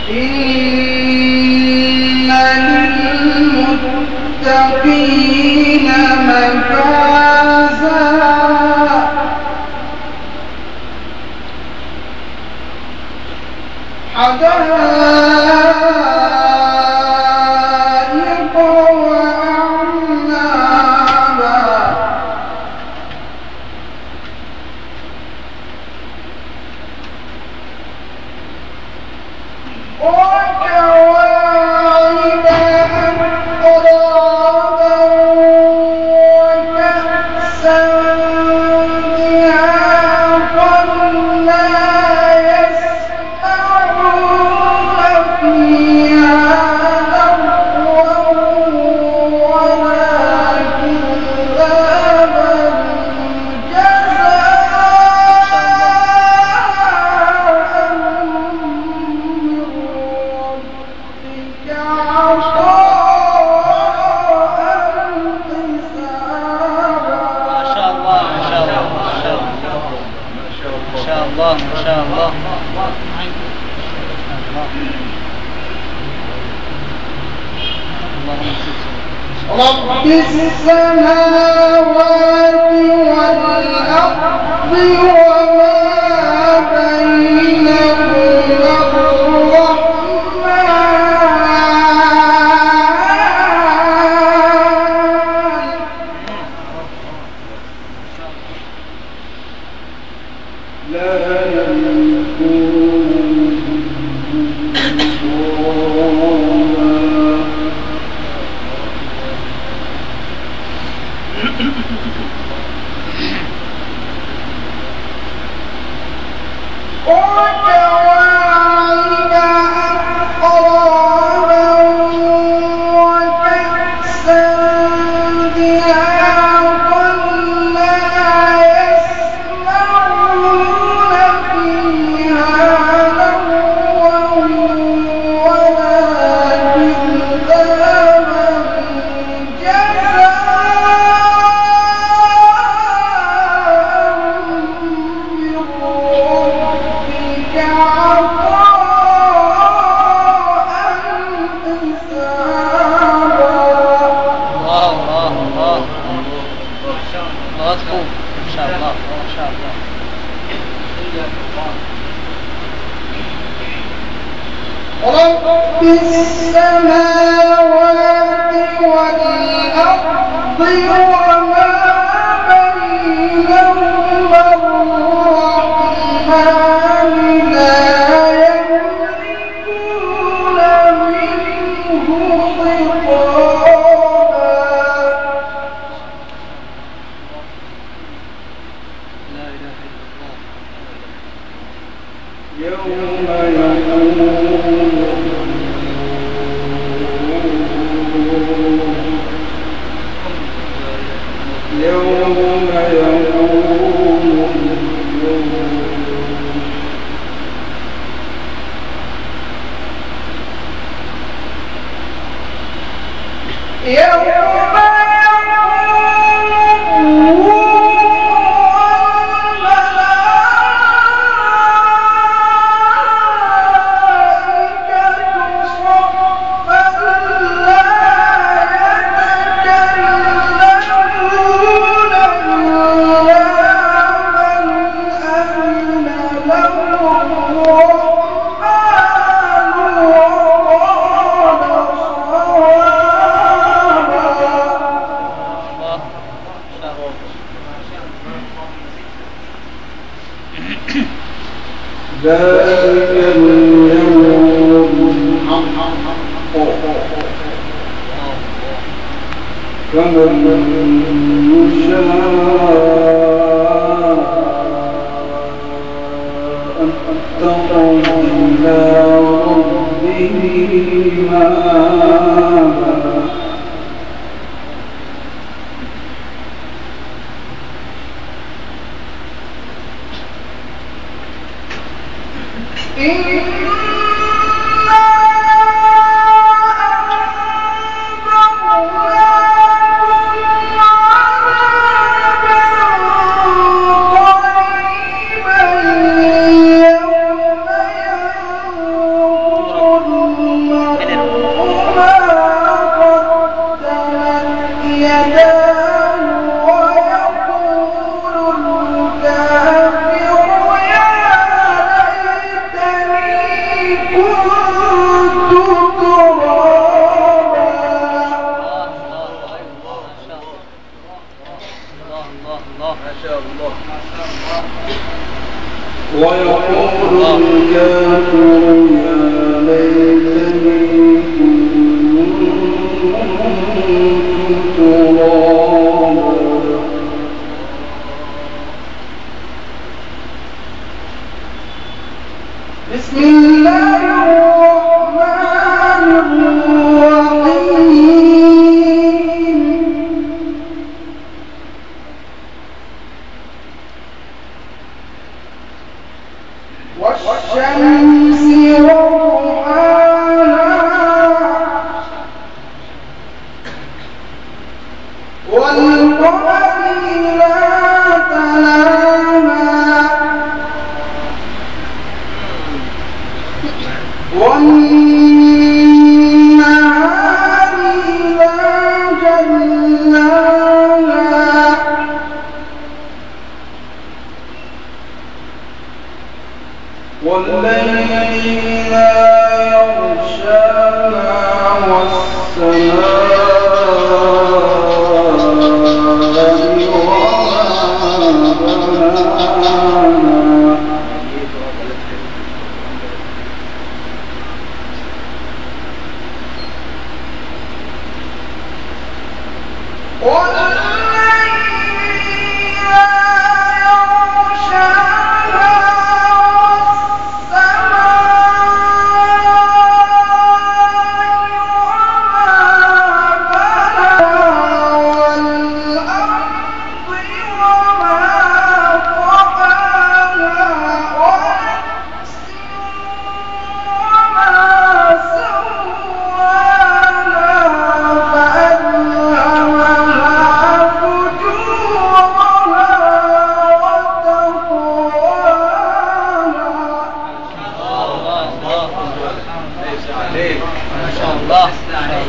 إن للمتقين مفازا حدائق وأعنابا وكواعب أترابا وكأسا دهاقا لا يسمعون فيها لغوا ولا كذابا الله ما شاء الله. رب السماوات والأرض وما بينهما الرحمن لا وكواعب أترابا وكأسا دهاقا لا يسمعون فيها لغوا ولا كذابا رب السماوات والأرض وما بينهما الرحمن لا يملكون منه خطابا لا إله إلا الله. يوم ذلك اليوم الحق فمن يشاء اتقى إلى ربه مآبا الكافر يا ليتني كنت ترابا. بسم الله الرحمن الرحيم. والشمس وضحاها والقمر إذا تلاها والنهار إذا جلاها والليل إذا يغشاها والسماء وما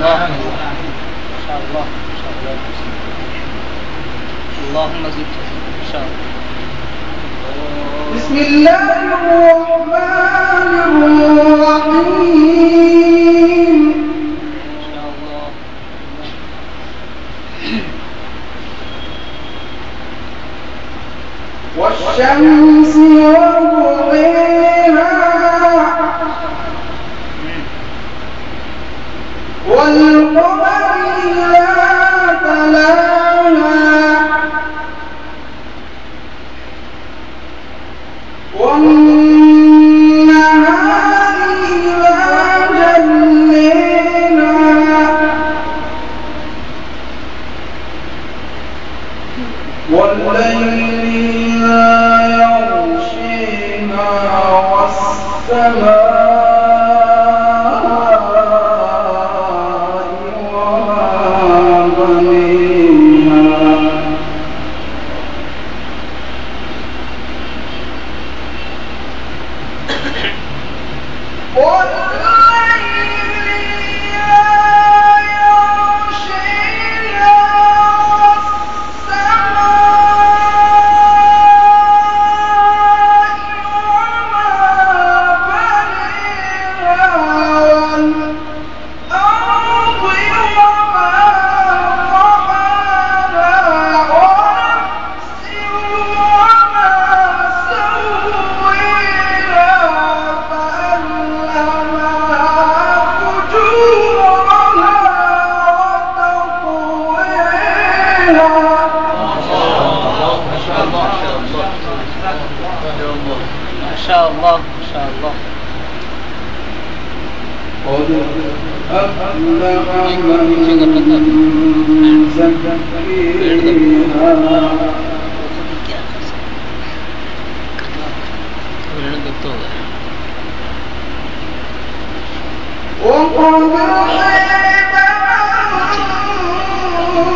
بناها اللهم زد إن شاء الله. بسم الله الرحمن الرحيم. إن شاء الله. والشمس وضحيها والقمر إذا تلاها والنهار إذا جلاها والليل إذا يغشيها والسماء وما بنيها ما شاء الله ما شاء الله. قد أفلح من زكيها وقد خاب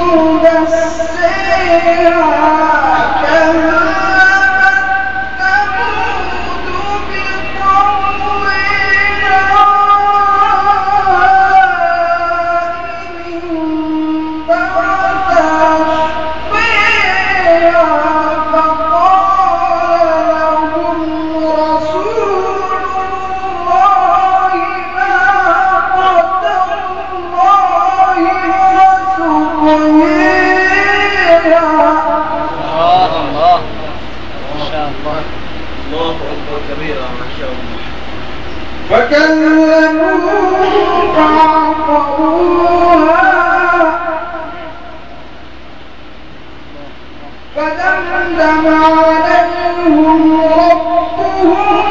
من دساها فكذبوه فعقروها فدمدم عليهم ربهم